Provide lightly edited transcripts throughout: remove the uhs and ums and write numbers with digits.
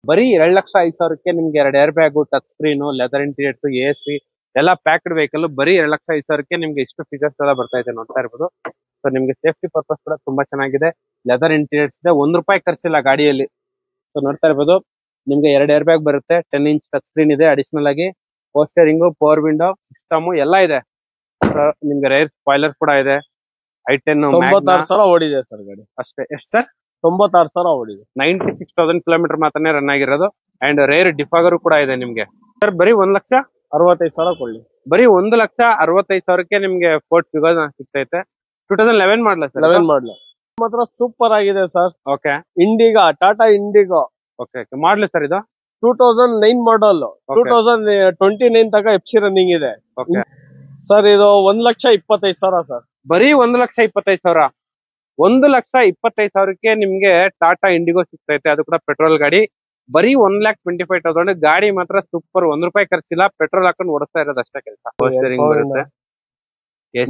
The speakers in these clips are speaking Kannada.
ಬರೀ 2,05,000ಕ್ಕೆ ನಿಮ್ಗೆ 2 air bag, touch screen, leather interiors, AC ಎಲ್ಲ ಪ್ಯಾಕ್ಡ್ ವೆಹಿಕಲ್ ಬರೀ 2,05,000ಕ್ಕೆ ನಿಮ್ಗೆ ಇಷ್ಟು ಫೀಚರ್ಸ್ ಎಲ್ಲ ಬರ್ತಾ ಇದೆ ನೋಡ್ತಾ ಇರ್ಬೋದು. ಸೊ ನಿಮ್ಗೆ ಸೇಫ್ಟಿ ಪರ್ಪಸ್ ಕೂಡ ತುಂಬಾ ಚೆನ್ನಾಗಿದೆ. ಲೆದರ್ ಇಂಟೀರಿಯರ್ಸ್ ಇದೆ, ₹1 ಖರ್ಚಿಲ್ಲ ಗಾಡಿಯಲ್ಲಿ. ಸೊ ನೋಡ್ತಾ ಇರ್ಬೋದು, ನಿಮ್ಗೆ 2 ಏರ್ ಬ್ಯಾಗ್ ಬರುತ್ತೆ, 10 ಇಂಚ್ ಟಚ್ ಸ್ಕ್ರೀನ್ ಇದೆ, ಅಡಿಷನಲ್ ಆಗಿ ಪೋಸ್ಟರಿಂಗು, ಪವರ್ ವಿಂಡೋ ಸಿಸ್ಟಮ್ ಎಲ್ಲ ಇದೆ. ನಿಮ್ಗೆ ರೇರ್ ಸ್ಪಾಯ್ಲರ್ ಕೂಡ ಇದೆ. i10 96,000 ಓಡಿದೆ ಸರ್ ಗಾಡಿ. ಅಷ್ಟೇ. ಎಷ್ಟು ಸರ್? 96,000 ಓಡಿದೆ. 96,000 ಕಿಲೋಮೀಟರ್ ಮಾತ್ರನೇ ರನ್ ಆಗಿರೋದು. ಅಂಡ್ ರೇರ್ ಡಿಫಾಗರ್ ಕೂಡ ಇದೆ ನಿಮ್ಗೆ. ಸರ್ ಬರೀ 1,65,000 ಕೊಡ್ಲಿ. ಬರೀ 1,65,000ಕ್ಕೆ ನಿಮ್ಗೆ ಫೋರ್ಟ್ ಫಿಗೋ ಸಿಗ್ತೈತೆ. 2011 ಮಾಡಲ ಸರ್? 11 ಮಾಡಲ ಮಾತ್ರ ಸೂಪರ್ ಆಗಿದೆ sir. Okay. Indica, Tata Indigo. Okay. ಮಾಡ್ಲಿ ಸರ್ ಇದು 2009 ಮಾಡಲ್. 2029 ತನಕ ಎಫ್ಸಿ ರನ್ನಿಂಗ್ ಇದೆ ಸರ್. ಇದು 1,25,000 ಸರ್. ಬರೀ 1,25,000. 1,25,000ಕ್ಕೆ ನಿಮ್ಗೆ ಟಾಟಾ ಇಂಡಿಗೋ ಸಿಗ್ತೈತೆ, ಅದು ಕೂಡ ಪೆಟ್ರೋಲ್ ಗಾಡಿ. ಬರೀ 1,25,000 ಗಾಡಿ ಮಾತ್ರ ಸೂಪರ್. ₹1 ಖರ್ಚಿಲ್ಲ, ಪೆಟ್ರೋಲ್ ಹಾಕೊಂಡು ಓಡಿಸ್ತಾ ಇರೋದು ಅಷ್ಟೇ ಕೆಲಸ. ಪೋಸ್ಟರಿಂಗ್ ಬರುತ್ತೆ,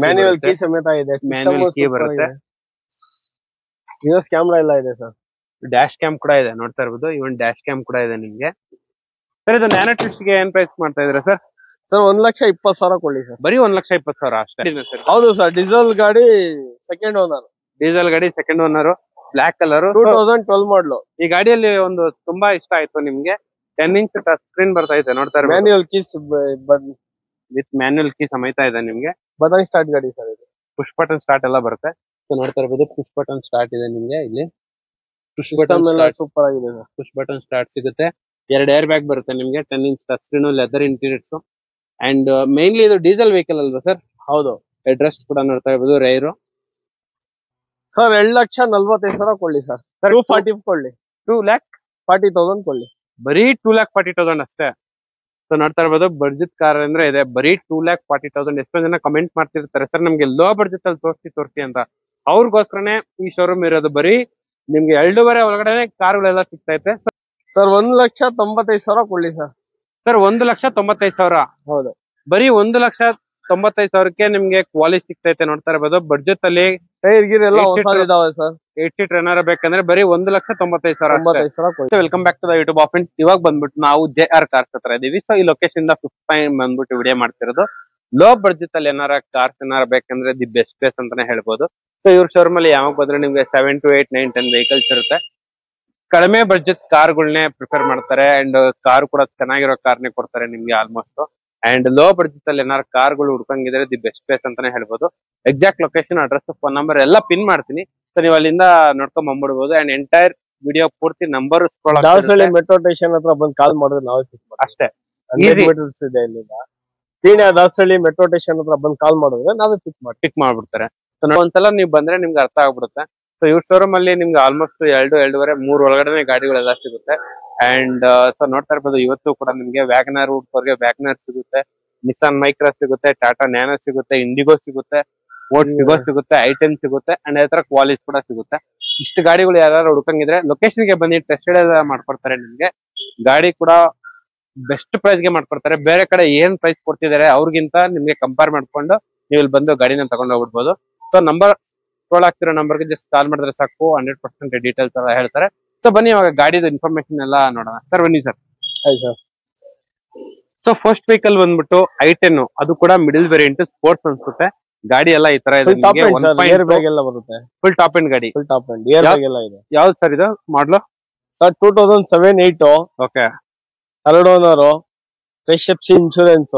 ಮ್ಯಾನ್ಯುವಲ್ ಕೀ ಸಮೇತ ಇದೆ, ಮ್ಯಾನ್ಯುವಲ್ ಕೀ ಬರುತ್ತೆ, ರಿವರ್ಸ್ ಕ್ಯಾಮ್ರಾ ಎಲ್ಲ ಇದೆ ಸರ್. ಡ್ಯಾಶ್ ಕ್ಯಾಮ್ ಕೂಡ ಇದೆ ನೋಡ್ತಾ ಇರ್ಬೋದು. ಇವನ್ ಡ್ಯಾಶ್ ಕ್ಯಾಮ್ ಕೂಡ ಇದೆ ನಿಮ್ಗೆ. ಸರ್ ಇದು ನ್ಯಾನೋ ಟ್ವಿಸ್ಟ್ ಗೆ ಏನ್ ಪ್ರೈಸ್ ಮಾಡ್ತಾ ಇದ್ರ ಸರ್? ಸರ್ 1,20,000 ಕೊಡ್ಲಿ ಸರ್. ಬರೀ 1,20,000 ಅಷ್ಟೇ. ಹೌದು ಸರ್. ಡೀಸೆಲ್ ಗಾಡಿ ಸೆಕೆಂಡ್ ಓನರ್. ಡೀಸೆಲ್ ಗಾಡಿ ಸೆಕೆಂಡ್ ಓನರ್, ಬ್ಲಾಕ್ ಕಲರ್, 2012 ಮಾಡಲು. ಈ ಗಾಡಿಯಲ್ಲಿ ಒಂದು ತುಂಬಾ ಇಷ್ಟ ಆಯ್ತು ನಿಮ್ಗೆ, 10 ಇಂಚ್ ಟಚ್ ಸ್ಕ್ರೀನ್ ಬರ್ತಾ ಇದೆ ನೋಡ್ತಾ ಇರ್ಬೋದು. Manual keys with manual key ಸಮೇತ ಇದೆ ನಿಮ್ಗೆ. ಬಟನ್ ಸ್ಟಾರ್ಟ್ ಗಾಡಿ ಸರ್ ಇದು. ಪುಷ್ ಬಟನ್ ಸ್ಟಾರ್ಟ್ ಎಲ್ಲ ಬರುತ್ತೆ. ಸೊ ನೋಡ್ತಾ ಇರ್ಬೋದು, ಪುಷ್ ಬಟನ್ ಸ್ಟಾರ್ಟ್ ಇದೆ ನಿಮ್ಗೆ. ಇಲ್ಲಿ ಪುಷ್ ಬಟನ್ ಸೂಪರ್ ಆಗಿದೆ ಸರ್. ಪುಷ್ ಬಟನ್ ಸ್ಟಾರ್ಟ್ ಸಿಗುತ್ತೆ. 2 ಏರ್ ಬ್ಯಾಗ್ ಬರುತ್ತೆ ನಿಮ್ಗೆ, 10 inch touch screen, leather interiors. And mainly ಇದು ಡೀಸೆಲ್ ವೆಹಿಕಲ್ ಅಲ್ವಾ ಸರ್? ಹೌದು. ಅಡ್ರೆಸ್ ಕೂಡ ನೋಡ್ತಾ ಇರ್ಬೋದು, ರೈರು. ಸರ್ 2,45,000 ಕೊಡ್ಲಿ ಸರ್. 240 ಕೊಡ್ಲಿ. 2,40,000 ಕೊಡ್ಲಿ. ಬರೀ 2,40,000 ಅಷ್ಟೇ. ಸೊ ನೋಡ್ತಾ ಇರ್ಬೋದು, ಬಡ್ಜೆಟ್ ಕಾರ್ ಅಂದ್ರೆ ಇದೆ, ಬರೀ 2,40,000. ಎಷ್ಟೋ ಜನ ಕಮೆಂಟ್ ಮಾಡ್ತಿರ್ತಾರೆ, ಸರ್ ನಮ್ಗೆ ಲೋ ಬಡ್ಜೆಟ್ ಅಲ್ಲಿ ತೋರಿಸಿ ಅಂತ. ಅವ್ರಿಗೋಸ್ಕರನೇ ಈ ಶೋರೂಮ್ ಇರೋದು. ಬರೀ ನಿಮ್ಗೆ 2.5 ಒಳಗಡೆ ಕಾರ್ಗಳೆಲ್ಲ ಸಿಗ್ತೈತೆ. ಸರ್ 1,95,000 ಕೊಡ್ಲಿ ಸರ್. ಸರ್ 1,95,000. ಹೌದು. ಬರೀ 1,95,000ಕ್ಕೆ ನಿಮ್ಗೆ ಕ್ವಾಲಿಟಿ ಸಿಗ್ತೈತೆ ನೋಡ್ತಾ ಇರ್ಬೋದು. ಬಡ್ಜೆಟ್ ಅಲ್ಲಿ ಟೈರ್ ಗಿರ್ ಎಲ್ಲ ಹೊಸದಿದಾವೆ ಸರ್. 8 ಸೀಟರ್ ಏನಾರ ಬೇಕಂದ್ರೆ ಬರೀ 1,95,000. Welcome back to the YouTube of friends. ಇವಾಗ ಬಂದ್ಬಿಟ್ಟು ನಾವು JR ಕಾರ್ಸ್ ಹತ್ರ ಇದೀವಿ. ಸೊ ಈ ಲೊಕೇಶನ್ ಇಂದ 5th ಟೈಮ್ ಬಂದ್ಬಿಟ್ಟು ವಿಡಿಯೋ ಮಾಡ್ತಿರೋದು. ಲೋ ಬಡ್ಜೆಟ್ ಅಲ್ಲಿ ಏನಾರ ಕಾರ್ಸ್ ಏನಾರ ಬೇಕಂದ್ರೆ ದಿ ಬೆಸ್ಟ್ ಪ್ಲೇಸ್ ಅಂತಾನೆ ಹೇಳ್ಬೋದು. ಸೊ ಇವ್ರ ಶೋರೂಮ್ ಅಲ್ಲಿ ಯಾವಾಗ ಬಂದ್ರೆ ನಿಮ್ಗೆ 7 to 8, 9, 10 ವೆಹಿಕಲ್ಸ್ ಇರುತ್ತೆ. ಕಡಿಮೆ ಬಡ್ಜೆಟ್ ಕಾರ್ಗಳನ್ನೇ ಪ್ರಿಫರ್ ಮಾಡ್ತಾರೆ. ಅಂಡ್ ಕಾರ್ ಕೂಡ ಚೆನ್ನಾಗಿರೋ ಕಾರ್ನೇ ಕೊಡ್ತಾರೆ ನಿಮ್ಗೆ ಆಲ್ಮೋಸ್ಟ್. ಅಂಡ್ ಲೋ ಬಡ್ಜೆಟ್ ಅಲ್ಲಿ ಏನಾರ ಕಾರ್ಗಳು ಹುಡ್ಕಂಗಿದ್ರೆ ದಿ ಬೆಸ್ಟ್ ಪ್ಲೇಸ್ ಅಂತಾನೆ ಹೇಳ್ಬೋದು. Exact location, address, phone number ಎಲ್ಲ ಪಿನ್ ಮಾಡ್ತೀನಿ. ಸೊ ನೀವು ಅಲ್ಲಿಂದ ನೋಡ್ಕೊಂಡ್ ಬಂದ್ಬಿಡ್ಬೋದು. ಅಂಡ್ ಎಂಟೈರ್ ವಿಡಿಯೋ ಪೂರ್ತಿ ನಂಬರ್ ದಾಸಹಳ್ಳಿ ಮೆಟ್ರೋ ಸ್ಟೇಷನ್ ಹತ್ರ ಬಂದು ಕಾಲ್ ಮಾಡಿದ್ರೆ ನಾವೇ ಪಿಕ್ ಮಾಡ್ತೀವಿ ಅಷ್ಟೇ. ಮೀಟರ್ಸ್ ಇದೆ ಇಲ್ಲಿಂದ. ಪೀಣ್ಯ ದಾಸಹಳ್ಳಿ ಮೆಟ್ರೋ ಸ್ಟೇಷನ್ ಹತ್ರ ಬಂದು ಕಾಲ್ ಮಾಡಿದ್ರೆ ನಾವೇ ಪಿಕ್ ಮಾಡ್ಬಿಡ್ತಾರೆ. ಸೊ ಒಂದ್ಸಲ ನೀವು ಬಂದ್ರೆ ನಿಮ್ಗೆ ಅರ್ಥ ಆಗ್ಬಿಡುತ್ತೆ. ಸೊ ಇವ್ರ ಶೋರೂಮ್ ಅಲ್ಲಿ ನಿಮ್ಗೆ ಆಲ್ಮೋಸ್ಟ್ 2, 2.5, 3 ಒಳಗಡೆ ಗಾಡಿಗಳೆಲ್ಲ ಸಿಗುತ್ತೆ. ಅಂಡ್ ಸೊ ನೋಡ್ತಾ ಇರ್ಬೋದು, ಇವತ್ತು ಕೂಡ ನಿಮ್ಗೆ ವ್ಯಾಗನರ್ ಊಟ್ವರ್ಗೆ ವ್ಯಾಗನರ್ ಸಿಗುತ್ತೆ, ನಿಸಾನ್ ಮೈಕ್ರಾ ಸಿಗುತ್ತೆ, ಟಾಟಾ ನ್ಯಾನೋ ಸಿಗುತ್ತೆ, ಇಂಡಿಗೋ ಸಿಗುತ್ತೆ, ಫೋರ್ಟ್ ಫಿಗೋ ಸಿಗುತ್ತೆ, i10 ಸಿಗುತ್ತೆ. ಅಂಡ್ ಅದೇ ತರ ಕ್ವಾಲಿಟಿ ಕೂಡ ಸಿಗುತ್ತೆ. ಇಷ್ಟು ಗಾಡಿಗಳು ಯಾರು ಹುಡುಕಂಗಿದ್ರೆ ಲೊಕೇಶನ್ ಗೆ ಬಂದು ಟೆಸ್ಟ್ ಮಾಡ್ಕೊಡ್ತಾರೆ ನಿಮ್ಗೆ. ಗಾಡಿ ಕೂಡ ಬೆಸ್ಟ್ ಪ್ರೈಸ್ ಗೆ ಮಾಡ್ಕೊಡ್ತಾರೆ. ಬೇರೆ ಕಡೆ ಏನ್ ಪ್ರೈಸ್ ಕೊಡ್ತಿದ್ದಾರೆ ಅವ್ರಿಗಿಂತ ನಿಮ್ಗೆ ಕಂಪೇರ್ ಮಾಡ್ಕೊಂಡು ನೀವು ಇಲ್ಲಿ ಬಂದು ಗಾಡಿನ ತಗೊಂಡು ಹೋಗ್ಬಿಡ್ಬೋದು. ಸೊ ನಂಬರ್ ಸ್ಕ್ರೋಲ್ ಆಗ್ತಿರೋ ನಂಬರ್ಗೆ ಜಸ್ಟ್ ಕಾಲ್ ಮಾಡಿದ್ರೆ ಸಾಕು, 100% ಡೀಟೇಲ್ಸ್ ಎಲ್ಲ ಹೇಳ್ತಾರೆ. ಸೊ ಬನ್ನಿ ಇವಾಗ ಗಾಡಿದ ಇನ್ಫಾರ್ಮೇಶನ್ ಎಲ್ಲ ನೋಡೋಣ. ಸರ್ ಬನ್ನಿ ಸರ್. ಸೊ ಫಸ್ಟ್ ವೆಹಿಕಲ್ ಬಂದ್ಬಿಟ್ಟು i10, ಅದು ಕೂಡ ಮಿಡಲ್ ವೇರಿಯಂಟ್, ಸ್ಪೋರ್ಟ್ಸ್ ಅನ್ಸುತ್ತೆ. ಗಾಡಿ ಎಲ್ಲ ಈ ತರ ಇದೆ. ಫುಲ್ ಟಾಪ್ ಎಂಡ್ ಗಾಡಿ. ಯಾವ್ದು ಸರ್ ಇದು model? Sir 2007-8. Okay. 2 owner, fresh FC insurance.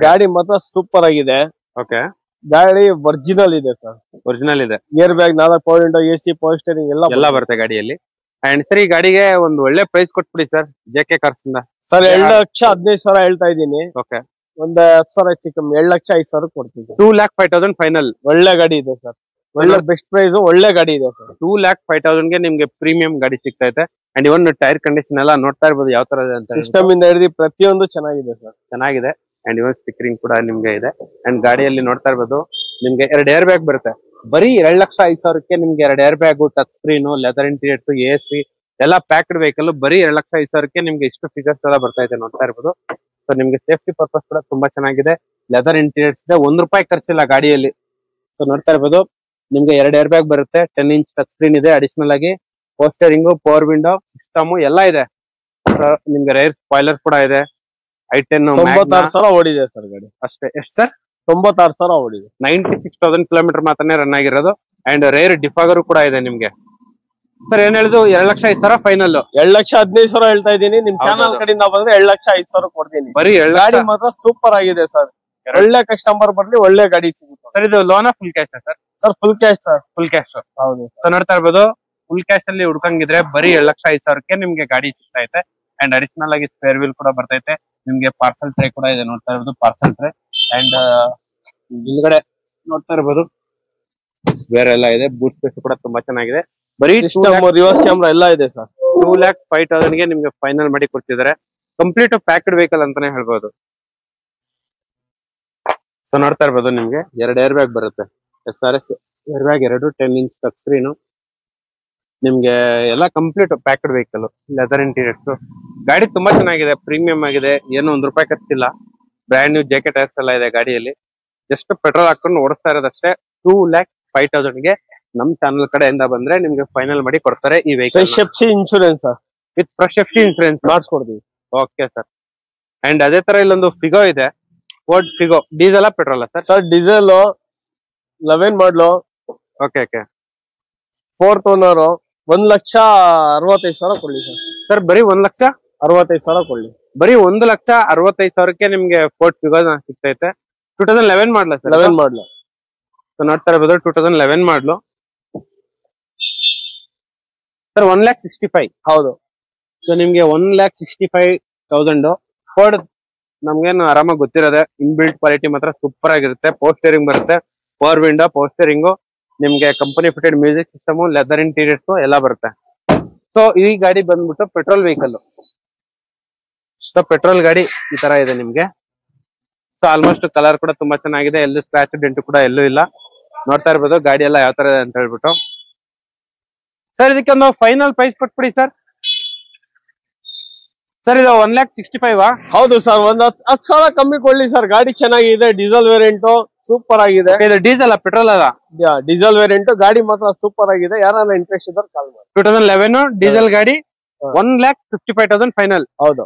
ಗಾಡಿ ಮಾತ್ರ ಸೂಪರ್ ಆಗಿದೆ. ಓಕೆ. ಗಾಡಿ ಒರಿಜಿನಲ್ ಇದೆ ಸರ್. ಒರಿಜಿನಲ್ ಇದೆ. Air bag, 4 power window, AC, power steering ಎಲ್ಲ ಬರುತ್ತೆ ಗಾಡಿಯಲ್ಲಿ. ಅಂಡ್ ಸರ್ ಈ ಗಾಡಿಗೆ ಒಂದು ಒಳ್ಳೆ ಪ್ರೈಸ್ ಕೊಟ್ಬಿಡಿ ಸರ್, JK ಕಾರ್ಸ್ ಇಂದ. ಸರ್ 2,15,000 ಹೇಳ್ತಾ ಇದ್ದೀನಿ. ಓಕೆ. ಒಂದ್ 10,000 ಹೆಚ್ಚು ಕಮ್ಮಿ 2,05,000 ಕೊಡ್ತೀನಿ. 2,05,000 ಫೈನಲ್. ಒಳ್ಳೆ ಗಾಡಿ ಇದೆ ಸರ್. ಒಳ್ಳೆ ಬೆಸ್ಟ್ ಪ್ರೈಸ್, ಒಳ್ಳೆ ಗಾಡಿ ಇದೆ ಸರ್. 2,05,000ಗೆ ನಿಮ್ಗೆ ಪ್ರೀಮಿಯಂ ಗಾಡಿ ಸಿಗ್ತಾ ಇದೆ. ಅಂಡ್ ಇವನ್ ಟೈರ್ ಕಂಡೀಷನ್ ಎಲ್ಲ ನೋಡ್ತಾ ಇರ್ಬೋದು ಯಾವ ತರ ಇದೆ ಅಂತ. ಸಿಸ್ಟಮ್ ಇಂದ ಹಿಡಿದು ಪ್ರತಿಯೊಂದು ಚೆನ್ನಾಗಿದೆ ಸರ್. ಚೆನ್ನಾಗಿದೆ. ಅಂಡ್ ಇವನ್ ಸ್ಟಿಕರಿಂಗ್ ಕೂಡ ನಿಮ್ಗೆ ಇದೆ. ಅಂಡ್ ಗಾಡಿಯಲ್ಲಿ ನೋಡ್ತಾ ಇರ್ಬೋದು, ನಿಮ್ಗೆ 2 ಏರ್ ಬ್ಯಾಗ್ ಬರುತ್ತೆ. ಬರೀ 2,05,000ಕ್ಕೆ ನಿಮ್ಗೆ 2 air bag, touch screen, leather interiors, AC ಎಲ್ಲ ಪ್ಯಾಕ್ಡ್ ವೆಹಿಕಲ್ ಬರೀ 2,05,000ಕ್ಕೆ ನಿಮ್ಗೆ ಇಷ್ಟು ಫೀಚರ್ಸ್ ಎಲ್ಲ ಬರ್ತಾ ಇದೆ ನೋಡ್ತಾ ಇರ್ಬೋದು. ಸೊ ನಿಮ್ಗೆ ಸೇಫ್ಟಿ ಪರ್ಪಸ್ ಕೂಡ ತುಂಬಾ ಚೆನ್ನಾಗಿದೆ. ಲೆದರ್ ಇಂಟೀರಿಯರ್ಸ್ ಇದೆ, ₹1 ಖರ್ಚಿಲ್ಲ ಗಾಡಿಯಲ್ಲಿ. ಸೊ ನೋಡ್ತಾ ಇರ್ಬೋದು, ನಿಮ್ಗೆ 2 ಏರ್ ಬ್ಯಾಗ್ ಬರುತ್ತೆ, 10 ಇಂಚ್ ಟಚ್ ಸ್ಕ್ರೀನ್ ಇದೆ, ಅಡಿಷನಲ್ ಆಗಿ ಪೋಸ್ಟರಿಂಗು, ಪವರ್ ವಿಂಡೋ ಸಿಸ್ಟಮ್ ಎಲ್ಲ ಇದೆ. ನಿಮ್ಗೆ ರೇರ್ ಸ್ಪಾಯ್ಲರ್ ಕೂಡ ಇದೆ. i10 96,000 ಓಡಿದೆ ಸರ್ ಗಾಡಿ. ಅಷ್ಟೇ. ಎಷ್ಟು ಸರ್? 96,000 ಓಡಿದೆ. 96,000 ಕಿಲೋಮೀಟರ್ ಮಾತ್ರನೇ ರನ್ ಆಗಿರೋದು. ಅಂಡ್ ರೇರ್ ಡಿಫಾಗರ್ ಕೂಡ ಇದೆ ನಿಮ್ಗೆ. ಸರ್ ಏನ್ ಹೇಳಿದ್ರು 2,05,000 ಫೈನಲ್. 2,15,000 ಹೇಳ್ತಾ ಇದೀನಿ. ನಿಮ್ ಚಾನಲ್ ಕಡೆಯಿಂದ ಬಂದ್ರೆ 2,05,000 ಕೊಡ್ತೀನಿ. ಬರೀ ಗಾಡಿ ಮಾತ್ರ ಸೂಪರ್ ಆಗಿದೆ ಸರ್. ಒಳ್ಳೆ ಕಸ್ಟಮರ್ ಬರ್ಲಿ, ಒಳ್ಳೆ ಗಾಡಿ ಸಿಗುತ್ತೆ ಸರ್. ಇದು loan full cash sir? Sir full cash sir. Full cash. ಹೌದು. ಸೊ ನೋಡ್ತಾ ಇರ್ಬೋದು, ಫುಲ್ ಕ್ಯಾಶ್ ಅಲ್ಲಿ ಹುಡ್ಕಂಗಿದ್ರೆ ಬರೀ 2,05,000ಕ್ಕೆ ನಿಮ್ಗೆ ಗಾಡಿ ಸಿಗ್ತಾ ಇದೆ. ಅಂಡ್ ಅಡಿಷನಲ್ ಆಗಿ ಸ್ಪೇರ್ ವೀಲ್ ಕೂಡ ಬರ್ತೈತೆ ನಿಮ್ಗೆ. ಪಾರ್ಸಲ್ ಟ್ರೇ ಕೂಡ ಇದೆ, ನೋಡ್ತಾ ಇರ್ಬೋದು ಪಾರ್ಸಲ್ ಟ್ರೇ. ಅಂಡ್ ಹಿಂದ್ಗಡೆ ನೋಡ್ತಾ ಇರ್ಬೋದು ಬೇರೆ ಎಲ್ಲ ಇದೆ. ಬೂಟ್ ಸ್ಪೇಸ್ ಕೂಡ ತುಂಬಾ ಚೆನ್ನಾಗಿದೆ. ಬರೀ ರಿವರ್ಸ್ ಕ್ಯಾಮ್ರಾ ಎಲ್ಲ ಇದೆ ಸರ್. 2,05,000ಗೆ ನಿಮ್ಗೆ ಫೈನಲ್ ಮಾಡಿ ಕೊಡ್ತಿದ್ದಾರೆ. ಕಂಪ್ಲೀಟ್ ಪ್ಯಾಕ್ಡ್ ವೆಹಿಕಲ್ ಅಂತಾನೆ ಹೇಳ್ಬೋದು. ಸೊ ನೋಡ್ತಾ ಇರ್ಬೋದು ನಿಮ್ಗೆ 2 ಏರ್ ಬ್ಯಾಗ್ ಬರುತ್ತೆ. SRS air bag 2, 10 inch touch screen. ನಿಮ್ಗೆ ಎಲ್ಲ complete packed vehicle. Leather interiors. ಗಾಡಿ ತುಂಬಾ ಚೆನ್ನಾಗಿದೆ, ಪ್ರೀಮಿಯಂ ಆಗಿದೆ. ಏನು ₹1 ಖರ್ಚಿಲ್ಲ. ಬ್ರ್ಯಾಂಡ್ ನ್ಯೂ ಜೆಕೆ ಟೈರ್ಸ್ ಎಲ್ಲ ಇದೆ ಗಾಡಿಯಲ್ಲಿ. ಜಸ್ಟ್ ಪೆಟ್ರೋಲ್ ಹಾಕೊಂಡು ಓಡಿಸ್ತಾ ಇರೋದಷ್ಟೇ. 2,05,000ಗೆ ನಮ್ ಚಾನಲ್ ಕಡೆಯಿಂದ ಬಂದ್ರೆ ನಿಮ್ಗೆ ಫೈನಲ್ ಮಾಡಿ ಕೊಡ್ತಾರೆ ಈ vehicle. Insurance with fresh FC insurance ಮಾಡಿಸ್ಕೊಡ್ತೀವಿ. Okay sir. ಅಂಡ್ ಅದೇ ತರ ಇಲ್ಲೊಂದು ಫಿಗೋ ಇದೆ. Ford Figo. Diesel petrol sir? Sir diesel 11 model. Okay okay. 4th owner. 1,65,000 ಕೊಡ್ಲಿ ಸರ್. ಸರ್ ಬರೀ 1,65,000 ಕೊಡ್ಲಿ. ಬರೀ 1,65,000ಕ್ಕೆ ನಿಮ್ಗೆ ಫೋರ್ಡ್ ಫಿಗೋ ಸಿಗ್ತೈತೆ. 2011 ಮಾಡಲ ಸರ್? 11 ಮಾಡಲು. ಸೊ ನೋಡ್ತಾ ಇರ್ಬೋದು 2011 ಮಾಡಲು ಸರ್. 1,65,000. ಹೌದು. ಸೊ ನಿಮ್ಗೆ 1,65,000 ಫೋರ್ಡ್ ನಮ್ಗೇನು ಆರಾಮಾಗಿ ಗೊತ್ತಿರೋದೆ. ಇನ್ಬಿಲ್ಟ್ ಕ್ವಾಲಿಟಿ ಮಾತ್ರ ಸೂಪರ್ ಆಗಿರುತ್ತೆ. ಪವರ್ ಸ್ಟೇರಿಂಗ್ ಬರುತ್ತೆ, ಪವರ್ ವಿಂಡೋ, ಪವರ್ ಸ್ಟೇರಿಂಗು. ನಿಮ್ಗೆ company fitted music system, leather interiors ಎಲ್ಲ ಬರುತ್ತೆ. ಸೊ ಈ ಗಾಡಿ ಬಂದ್ಬಿಟ್ಟು ಪೆಟ್ರೋಲ್ ವೆಹಿಕಲ್. ಸೊ ಪೆಟ್ರೋಲ್ ಗಾಡಿ ಈ ತರ ಇದೆ ನಿಮ್ಗೆ. ಸೊ ಆಲ್ಮೋಸ್ಟ್ ಕಲರ್ ಕೂಡ ತುಂಬಾ ಚೆನ್ನಾಗಿದೆ. ಎಲ್ಲೂ ಸ್ಕ್ರಾಚ್ ಡೆಂಟ್ ಕೂಡ ಎಲ್ಲೂ ಇಲ್ಲ. ನೋಡ್ತಾ ಇರ್ಬೋದು ಗಾಡಿ ಎಲ್ಲ ಯಾವ ತರ ಇದೆ ಅಂತ ಹೇಳ್ಬಿಟ್ಟು. ಸರ್ ಇದಕ್ಕೆ ಒಂದು ಫೈನಲ್ ಪ್ರೈಸ್ ಕೊಟ್ಬಿಡಿ ಸರ್. ಸರ್ ಇದು 1,65,000? ಹೌದು ಸರ್. 10,000 ಕಮ್ಮಿ ಕೊಡ್ಲಿ ಸರ್. ಗಾಡಿ ಚೆನ್ನಾಗಿದೆ. ಡೀಸೆಲ್ ವೇರಿಯಂಟ್ ಸೂಪರ್ ಆಗಿದೆ. ಇದು ಡೀಸೆಲ್ ಪೆಟ್ರೋಲ್ ಅಲ್ಲ? Diesel variant. ಗಾಡಿ ಮಾತ್ರ ಸೂಪರ್ ಆಗಿದೆ. ಯಾರನ್ನ ಇಂಟ್ರೆಸ್ಟ್ ಇದ್ದಾರೆ ಕಾಲ್ ಮಾಡಿ. 2011 ಡೀಸೆಲ್ ಗಾಡಿ. 1,55,000 ಫೈನಲ್. ಹೌದು.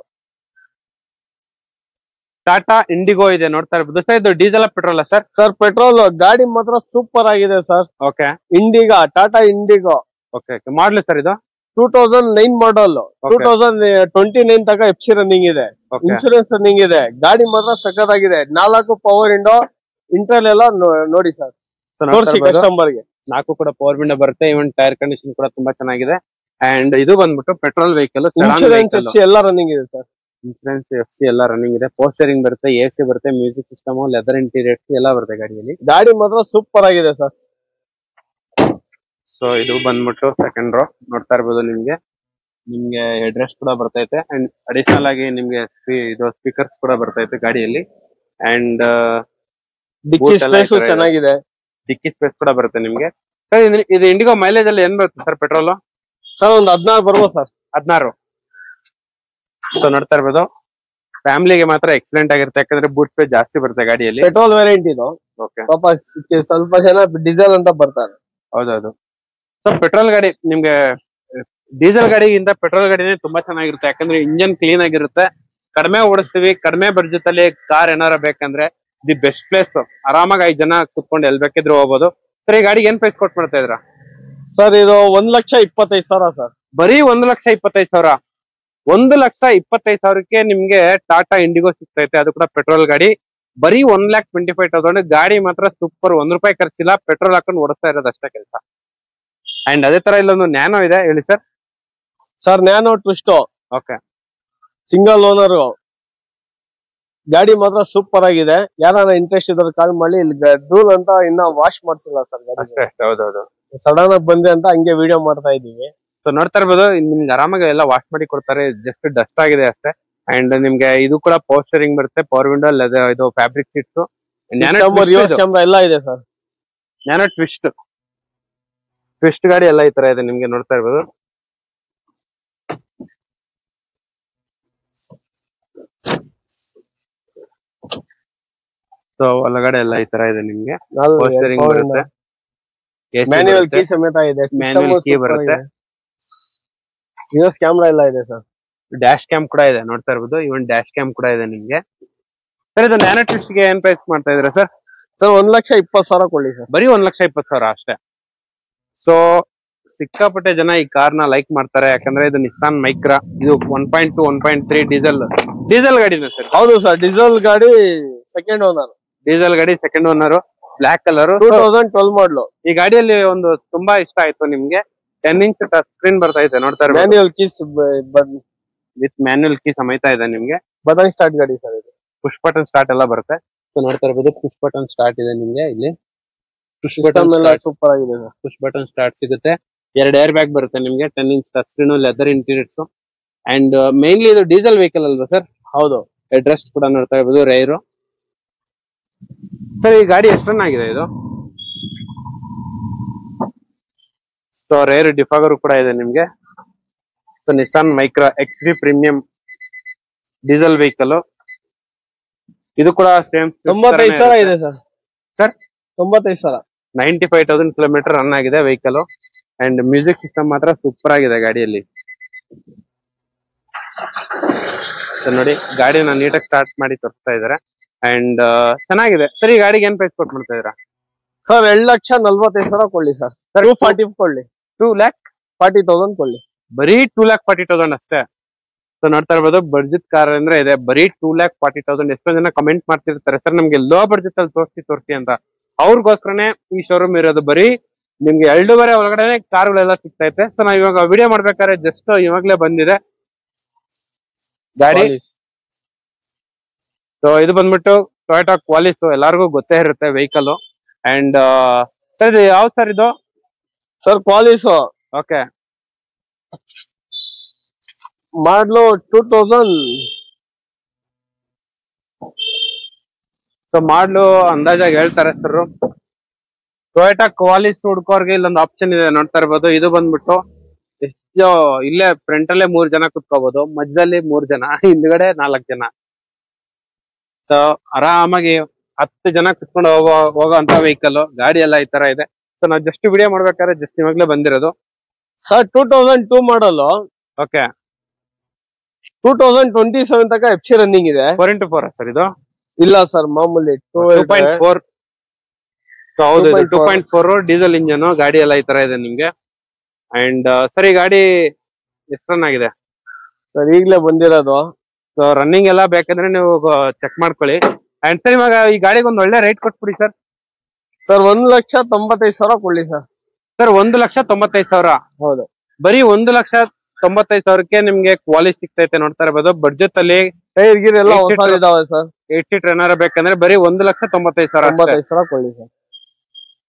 ಟಾಟಾ ಇಂಡಿಗೋ ಇದೆ, ನೋಡ್ತಾ ಇರ್ಬೋದು. ಸರ್ ಇದು diesel petrol sir? Sir petrol. ಗಾಡಿ ಮಾತ್ರ ಸೂಪರ್ ಆಗಿದೆ sir. Okay. Indica, Tata Indigo. Okay. ಮಾಡ್ಲಿ ಸರ್ ಇದು? 2009 ಮಾಡಲ್. 2029 ತನಕ ಎಫ್ಸಿ ರನ್ನಿಂಗ್ ಇದೆ. ಇನ್ಶೂರೆನ್ಸ್ ರನ್ನಿಂಗ್ ಇದೆ. ಗಾಡಿ ಮಾತ್ರ ಸಖತ್ತಾಗಿದೆ. 4 ಪವರ್ ವಿಂಡೋ. ಇಂಟರ್ನಲ್ ಎಲ್ಲ ನೋಡಿ ಸರ್. ತೋರಿಸಿ ಕಸ್ಟಮರ್ಗೆ. 4 ಕೂಡ ಪವರ್ ವಿಂಡೋ ಬರುತ್ತೆ. ಇವನ್ ಟೈರ್ ಕಂಡೀಷನ್ ಕೂಡ ತುಂಬಾ ಚೆನ್ನಾಗಿದೆ. ಅಂಡ್ ಇದು ಬಂದ್ಬಿಟ್ಟು ಪೆಟ್ರೋಲ್ ವೆಹಿಕಲ್. ಇನ್ಶೂರೆನ್ಸ್ ಎಫ್ಸಿ ಎಲ್ಲ ರನ್ನಿಂಗ್ ಇದೆ ಸರ್. ಇನ್ಶೂರೆನ್ಸ್ ಎಫ್ಸಿ ಎಲ್ಲ ರನ್ನಿಂಗ್ ಇದೆ. ಪವರ್ ಸ್ಟೇರಿಂಗ್ ಬರುತ್ತೆ, AC ಬರುತ್ತೆ, ಮ್ಯೂಸಿಕ್ ಸಿಸ್ಟಮ್, ಲೆದರ್ ಇಂಟೀರಿಯರ್ಸ್ ಎಲ್ಲ ಬರುತ್ತೆ ಗಾಡಿಯಲ್ಲಿ. ಗಾಡಿ ಮಾತ್ರ ಸೂಪರ್ ಆಗಿದೆ ಸರ್. ಸೊ ಇದು ಬಂದ್ಬಿಟ್ಟು ಸೆಕೆಂಡ್ ರೋ. ನೋಡ್ತಾ ಇರ್ಬೋದು ನಿಮ್ಗೆ ಹೆಡ್ ರೆಸ್ಟ್ ಕೂಡ ಬರ್ತೈತೆ. ಅಂಡ್ ಅಡಿಷನಲ್ ಆಗಿ ನಿಮ್ಗೆ ಇದು ಸ್ಪೀಕರ್ಸ್ ಕೂಡ ಬರ್ತೈತೆ ಗಾಡಿಯಲ್ಲಿ. ಅಂಡ್ ಡಿಕ್ಕಿ ಸ್ಪೇಸ್ ಚೆನ್ನಾಗಿದೆ. ಡಿಕ್ಕಿ ಸ್ಪೇಸ್ ಕೂಡ ಬರುತ್ತೆ ನಿಮ್ಗೆ. ಸರ್ ಇದು ಇಂಡಿಗೋ ಮೈಲೇಜ್ ಅಲ್ಲಿ ಏನ್ ಬರುತ್ತೆ ಸರ್ ಪೆಟ್ರೋಲ್? ಸರ್ ಒಂದು 16 ಬರ್ಬೋದು ಸರ್. 16. ಸೊ ನೋಡ್ತಾ ಇರ್ಬೋದು ಫ್ಯಾಮಿಲಿಗೆ ಮಾತ್ರ ಎಕ್ಸಲೆಂಟ್ ಆಗಿರುತ್ತೆ. ಯಾಕಂದ್ರೆ ಬೂಟ್ ಸ್ಪೇಸ್ ಜಾಸ್ತಿ ಬರುತ್ತೆ ಗಾಡಿಯಲ್ಲಿ. ಪೆಟ್ರೋಲ್ ವೇರಿಯಂಟ್ ಇದು. ಓಕೆ. ಪಾಪ ಸ್ವಲ್ಪ ಜನ ಡೀಸೆಲ್ ಅಂತ ಬರ್ತಾರೆ. ಹೌದೌದು. ಸೊ ಪೆಟ್ರೋಲ್ ಗಾಡಿ ನಿಮ್ಗೆ ಡೀಸೆಲ್ ಗಾಡಿಗಿಂತ ಪೆಟ್ರೋಲ್ ಗಾಡಿನೇ ತುಂಬಾ ಚೆನ್ನಾಗಿರುತ್ತೆ. ಯಾಕಂದ್ರೆ ಇಂಜನ್ ಕ್ಲೀನ್ ಆಗಿರುತ್ತೆ. ಕಡಿಮೆ ಓಡಿಸ್ತೀವಿ. ಕಡಿಮೆ ಬಡ್ಜೆಟ್ ಅಲ್ಲಿ ಕಾರ್ ಏನಾರ ಬೇಕಂದ್ರೆ ದಿ ಬೆಸ್ಟ್ ಪ್ಲೇಸ್. ಆರಾಮಾಗಿ 5 ಜನ ಕುತ್ಕೊಂಡು ಎಲ್ ಬೇಕಿದ್ರು ಹೋಗ್ಬೋದು. ಸರ್ ಈ ಗಾಡಿಗೆ ಏನ್ ಪ್ರೈಸ್ ಕೊಟ್ಟು ಮಾಡ್ತಾ ಇದ್ರ ಸರ್? ಇದು 1,25,000 ಸರ್. ಬರೀ 1,25,000. 1,25,000ಕ್ಕೆ ನಿಮ್ಗೆ ಟಾಟಾ ಇಂಡಿಗೋ ಸಿಗ್ತೈತೆ. ಅದು ಕೂಡ ಪೆಟ್ರೋಲ್ ಗಾಡಿ. ಬರೀ 1,25,000 ಗಾಡಿ ಮಾತ್ರ ಸೂಪರ್. ₹1 ಖರ್ಚಿಲ್ಲ. ಪೆಟ್ರೋಲ್ ಹಾಕೊಂಡು ಓಡಿಸ್ತಾ ಇರೋದು ಅಷ್ಟೇ ಕೆಲಸ. ಅಂಡ್ ಅದೇ ತರ ಇಲ್ಲೊಂದು ನ್ಯಾನೋ ಇದೆ, ಹೇಳಿ sir. Sir nano twist. Okay. Single owner ಗಾಡಿ ಮಾತ್ರ ಸೂಪರ್ ಆಗಿದೆ. ಯಾರು ಇಂಟ್ರೆಸ್ಟ್ ಇದ್ರೆ ಕಾಲ್ ಮಾಡಿ. ಇಲ್ಲಿ ಧೂಲ್ ಅಂತ ಇನ್ನ ವಾಶ್ ಮಾಡ್ಸಿಲ್ಲ ಸರ್ ಗಾಡಿ. ಹೌದೌದು. ಸಡನ್ ಆಗಿ ಬಂದೆ ಅಂತ ಹಂಗೆ ವಿಡಿಯೋ ಮಾಡ್ತಾ ಇದೀವಿ. ಸೊ ನೋಡ್ತಾ ಇರ್ಬೋದು ನಿಮ್ಗೆ ಆರಾಮಾಗಿ ಎಲ್ಲ ವಾಶ್ ಮಾಡಿ ಕೊಡ್ತಾರೆ. ಜಸ್ಟ್ ಡಸ್ಟ್ ಆಗಿದೆ ಅಷ್ಟೇ. ಅಂಡ್ ನಿಮ್ಗೆ ಇದು ಕೂಡ ಪವರ್ ಸ್ಟೇರಿಂಗ್ ಬರುತ್ತೆ, ಪವರ್ ವಿಂಡೋ, ಇದು ಫ್ಯಾಬ್ರಿಕ್ ಸೀಟ್ಸ್, ಕ್ಯಾಮ್ರಾ ಎಲ್ಲ ಇದೆ ಸರ್. ನ್ಯಾನೋ ಟ್ವಿಸ್ಟ್ ಗಾಡಿ ಎಲ್ಲ ಈ ತರ ಇದೆ ನಿಮ್ಗೆ. ನೋಡ್ತಾ ಇರ್ಬೋದು. ಸೊ ಒಳಗಡೆ ಎಲ್ಲ ಈ ತರ ಇದೆ ನಿಮ್ಗೆ. ಪವರ್ ಸ್ಟೇರಿಂಗ್ ಬರುತ್ತೆ, ಮ್ಯಾನ್ಯುವಲ್ ಕೀ ಸಮೇತ ಇದೆ. ಮ್ಯಾನ್ಯುವಲ್ ಕೀ ಬರುತ್ತೆ. ರಿವರ್ಸ್ ಕ್ಯಾಮ್ರಾ ಎಲ್ಲ ಇದೆ ಸರ್. ಡ್ಯಾಶ್ ಕ್ಯಾಮ್ ಕೂಡ ಇದೆ ನೋಡ್ತಾ ಇರ್ಬೋದು, ಇವನ್ ಡ್ಯಾಶ್ ಕ್ಯಾಮ್ ಕೂಡ ಇದೆ ನಿಮ್ಗೆ. ಸರ್ ಇದು ನ್ಯಾನೋ ಟ್ವಿಸ್ಟ್ ಗೆ ಏನ್ ಪ್ರೈಸ್ ಮಾಡ್ತಾ ಇದ್ರ ಸರ್? ಸರ್ 1,20,000 ಕೊಡಿ ಸರ್. ಬರೀ 1,20,000 ಅಷ್ಟೇ. ಸೊ ಸಿಕ್ಕಾಪಟ್ಟೆ ಜನ ಈ ಕಾರ್ ನ ಲೈಕ್ ಮಾಡ್ತಾರೆ, ಯಾಕಂದ್ರೆ ಇದು ನಿಸ್ಸಾನ್ ಮೈಕ್ರಾ, ಇದು 1.2 1.3 ಡೀಸೆಲ್ ಗಾಡಿನ ಸರ್? ಹೌದು ಸರ್, ಡೀಸೆಲ್ ಗಾಡಿ, ಸೆಕೆಂಡ್ ಓನರ್. ಡೀಸೆಲ್ ಗಾಡಿ ಸೆಕೆಂಡ್ ಓನರ್, ಬ್ಲಾಕ್ ಕಲರ್, 2012 ಮಾಡಲು. ಈ ಗಾಡಿಯಲ್ಲಿ ಒಂದು ತುಂಬಾ ಇಷ್ಟ ಆಯ್ತು ನಿಮ್ಗೆ, 10 ಇಂಚ್ ಟಚ್ ಸ್ಕ್ರೀನ್ ಬರ್ತಾ ಇದೆ ನೋಡ್ತಾ ಇರ್ಬೋದು. Manual keys with manual key ಸಮೇತ ಇದೆ ನಿಮ್ಗೆ. ಬಟನ್ ಸ್ಟಾರ್ಟ್ ಗಾಡಿ ಸರ್ ಇದು. ಪುಷ್ ಬಟನ್ ಸ್ಟಾರ್ಟ್ ಎಲ್ಲ ಬರುತ್ತೆ. ಸೊ ನೋಡ್ತಾ ಇರ್ಬೋದು, ಪುಷ್ ಬಟನ್ ಸ್ಟಾರ್ಟ್ ಇದೆ ನಿಮ್ಗೆ ಇಲ್ಲಿ. ಪುಷ್ ಬಟನ್ ಸೂಪರ್ ಆಗಿದೆ ಸರ್. ಪುಷ್ ಬಟನ್ ಸ್ಟಾರ್ಟ್ ಸಿಗುತ್ತೆ. 2 ಏರ್ ಬ್ಯಾಗ್ ಬರುತ್ತೆ ನಿಮ್ಗೆ, 10 inch touch screen, leather interiors. And mainly ಇದು ಡೀಸೆಲ್ ವೆಹಿಕಲ್ ಅಲ್ವಾ ಸರ್? ಹೌದು. ಅಡ್ರೆಸ್ ಕೂಡ ನೋಡ್ತಾ ಇರ್ಬೋದು, ರೈರು. ಸರ್ ಈ ಗಾಡಿ ಎಷ್ಟು ರನ್ ಆಗಿದೆ ಇದು? ಸೊ ರೇರ್ ಡಿಫಾಗರ್ ಕೂಡ ಇದೆ ನಿಮ್ಗೆ. So Nissan Micra XV premium diesel vehicle. ಇದು ಕೂಡ ಸೇಮ್ 95,000 ಇದೆ ಸರ್. ಸರ್ 95,000, 95,000 ಕಿಲೋಮೀಟರ್ ರನ್ ಆಗಿದೆ ವೆಹಿಕಲ್. ಅಂಡ್ ಮ್ಯೂಸಿಕ್ ಸಿಸ್ಟಮ್ ಮಾತ್ರ ಸೂಪರ್ ಆಗಿದೆ ಗಾಡಿಯಲ್ಲಿ. ನೋಡಿ ಗಾಡಿನ ನೀಟಾಗಿ ಸ್ಟಾರ್ಟ್ ಮಾಡಿ ತೋರಿಸ್ತಾ ಇದಾರೆ. ಅಂಡ್ ಚೆನ್ನಾಗಿದೆ ಸರ್. ಈ ಗಾಡಿಗೆ ಏನ್ ಪ್ರೈಸ್ ಕೊಟ್ಟು ಮಾಡ್ತಾ ಇದೀರಾ ಸರ್? 2,45,000 ಕೊಡ್ಲಿ ಸರ್. 240 ಕೊಡ್ಲಿ. 2,40,000 ಕೊಡ್ಲಿ. ಬರೀ 2,40,000 ಅಷ್ಟೇ. ಸೊ ನೋಡ್ತಾ ಇರ್ಬೋದು, ಬಡ್ಜೆಟ್ ಕಾರ್ ಅಂದ್ರೆ ಇದೆ, ಬರೀ 2,40,000. ಎಷ್ಟೋ ಜನ ಕಮೆಂಟ್ ಮಾಡ್ತಿರ್ತಾರೆ, ಸರ್ ನಮ್ಗೆ ಲೋ ಬಡ್ಜೆಟ್ ಅಲ್ಲಿ ತೋರಿಸಿ ಅಂತ. ಅವ್ರಿಗೋಸ್ಕರನೇ ಈ ಶೋರೂಮ್ ಇರೋದು. ಬರೀ ನಿಮ್ಗೆ 2.5 ಒಳಗಡೆ ಕಾರ್ಗಳೆಲ್ಲ ಸಿಗ್ತೈತೆ. ಸೊ ನಾವ್ ಇವಾಗ ವಿಡಿಯೋ ಮಾಡ್ಬೇಕಾದ್ರೆ ಜಸ್ಟ್ ಇವಾಗ್ಲೇ ಬಂದಿದೆ ಗಾಡಿ. ಸೊ ಇದು ಬಂದ್ಬಿಟ್ಟು ಟೊಯೋಟಾ ಕ್ವಾಲಿಸ್, ಎಲ್ಲಾರ್ಗು ಗೊತ್ತೇ ಇರುತ್ತೆ ವೆಹಿಕಲ್. ಅಂಡ್ ಸರ್ ಇದು ಯಾವ ಸರ್ ಇದು? Sir Qualis. ಓಕೆ. ಮಾಡಲು 2000. ಸೊ ಮಾಡ್ಲು ಅಂದಾಜಾಗಿ ಹೇಳ್ತಾರೆ ಸರ್. ಟೊಯೋಟಾ ಕ್ವಾಲಿಸ್ ಹುಡ್ಕೋರ್ಗೆ ಇಲ್ಲೊಂದು ಆಪ್ಷನ್ ಇದೆ ನೋಡ್ತಾ ಇರ್ಬೋದು. ಇದು ಬಂದ್ಬಿಟ್ಟು ಎಷ್ಟು ಇಲ್ಲೇ ಫ್ರಂಟ್ ಅಲ್ಲೇ 3 ಜನ ಕುತ್ಕೋಬಹುದು, ಮಧ್ಯದಲ್ಲಿ 3 ಜನ, ಹಿಂದ್ಗಡೆ 4 ಜನ. ಸೊ ಆರಾಮಾಗಿ 10 ಜನ ಕುತ್ಕೊಂಡು ಹೋಗೋಂತ ವೆಹಿಕಲ್ ಗಾಡಿ ಎಲ್ಲ ಈ ತರ ಇದೆ. ಸೊ ನಾವು ಜಸ್ಟ್ ವಿಡಿಯೋ ಮಾಡ್ಬೇಕಾದ್ರೆ ಜಸ್ಟ್ ಇವಾಗ್ಲೇ ಬಂದಿರೋದು ಸರ್. 2002 ಮಾಡಲ್. ಓಕೆ. 2027 ತನಕ FC ರನ್ನಿಂಗ್ ಇದೆ. 4x4 ಸರ್ ಇದು? ಇಲ್ಲ ಸರ್, ಮಾಮೂಲಿ 2.4. ಹೌದು, 2.4 ಡೀಸೆಲ್ ಇಂಜನ್ ಗಾಡಿ ಎಲ್ಲ ಈ ತರ ಇದೆ ನಿಮ್ಗೆ. ಅಂಡ್ ಸರ್ ಈ ಗಾಡಿ ಎಷ್ಟು ರನ್ ಆಗಿದೆ ಸರ್? ಈಗಲೇ ಬಂದಿರೋದು. ಸೊ ರನ್ನಿಂಗ್ ಎಲ್ಲ ಬೇಕಂದ್ರೆ ನೀವು ಚೆಕ್ ಮಾಡ್ಕೊಳ್ಳಿ. ಅಂಡ್ ಸರ್ ಇವಾಗ ಈ ಗಾಡಿಗೆ ಒಂದು ಒಳ್ಳೆ ರೇಟ್ ಕೊಟ್ಬಿಡಿ ಸರ್. ಸರ್ 1,95,000 ಕೊಡ್ಲಿ ಸರ್. ಸರ್ 1,95,000? ಹೌದು. ಬರೀ 1,95,000ಕ್ಕೆ ನಿಮ್ಗೆ ಕ್ವಾಲಿಟಿ ಸಿಗ್ತೈತೆ ನೋಡ್ತಾ ಇರ್ಬೋದು. ಬಡ್ಜೆಟ್ ಅಲ್ಲಿ ಟೈರ್ ಗೀರ್ ಎಲ್ಲ ಹೊಸದಿದಾವೆ ಸರ್. 8 ಸೀಟರ್ ಏನಾರ ಬೇಕಂದ್ರೆ ಬರೀ 1,95,000 ಕೊಡ್ಲಿ ಸರ್.